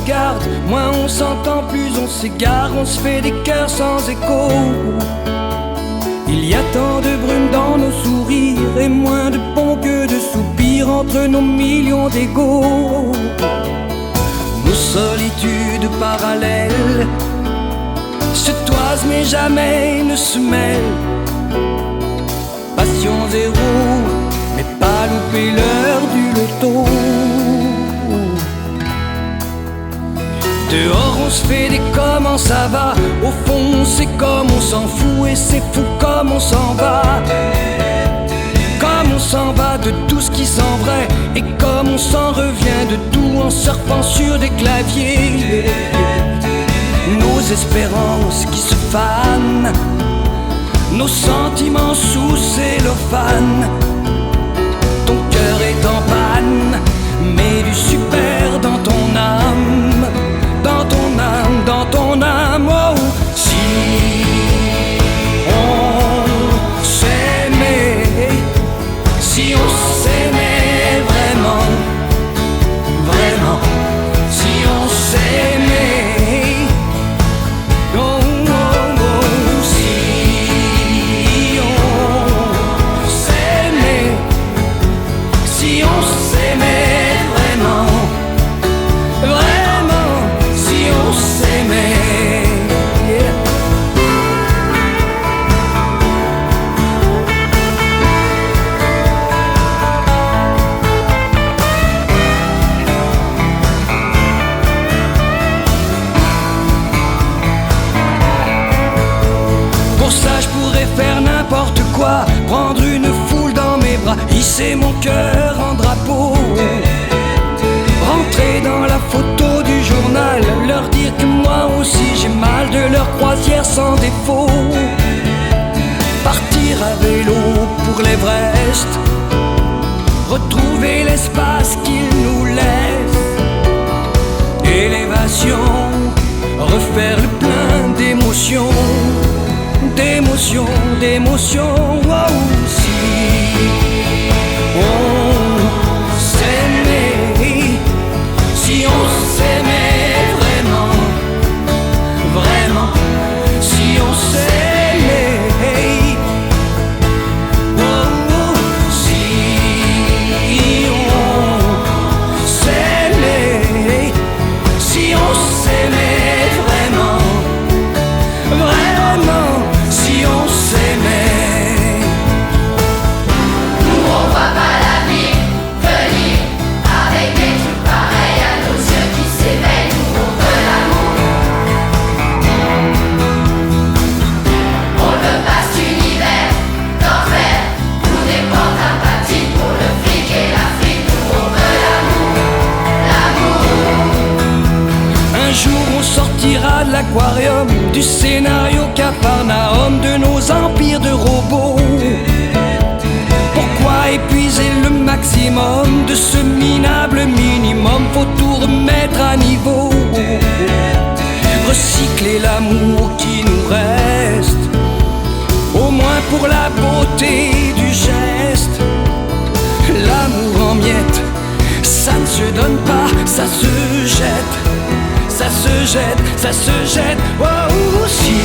regarde, moins on s'entend, plus on s'égare. On se fait des cœurs sans écho. Il y a tant de brume dans nos sourires et moins de ponts que de soupirs entre nos millions d'égos. Nos solitudes parallèles se toisent mais jamais ne se mêlent. Passion zéro, mais pas louper l'heure du loto. Dehors on se fait des comment ça va. Au fond c'est comme on s'en fout. Et c'est fou comme on s'en va. Comme on s'en va de tout ce qui sent vrai. Et comme on s'en revient de tout en surfant sur des claviers. Nos espérances qui se fanent, nos sentiments sous cellophane. Ton cœur est en panne, mais du super dans ton âme. Dans ton âme, dans ton âme, oh. Si on s'aimait, si on s'aimait vraiment, vraiment, si on s'aimait, oh, oh, oh, si on s'aimait, si on s'aimait vraiment, vraiment, si on s'aimait, yeah. Pour ça je pourrais faire n'importe quoi, prendre une foule dans mes bras, hisser mon cœur en drapeau, rentrer dans la photo du journal, leur dire que moi aussi j'ai mal de leur croisière sans défaut. Partir à vélo pour l'Everest, retrouver l'espace qu'il nous laisse. Élévation, refaire le plein d'émotions, d'émotions, d'émotions, wow. Si on s'aimait, si on s'aimait vraiment, vraiment, si on s'aimait, oh, oh, si on s'aimait, si on s'aimait vraiment, vraiment, si on s'aimait. Nous on voit pas l'avenir venir avec des trucs pareils à nos yeux qui s'éveillent. Nous on veut l'amour. On ne veut pas cet univers d'enfer où des bandes d'empathie pour le fric et la fric. Nous on veut l'amour, l'amour. Un jour on sortira de l'aquarium, du scénario Capharnaüm, de nos empires de robots. Pourquoi épuiser le maximum de ce minable minimum? Faut tout remettre à niveau, recycler l'amour qui nous reste, au moins pour la beauté du geste. L'amour en miettes, ça ne se donne pas, ça se jette, ça se jette, ça se jette. Oh, si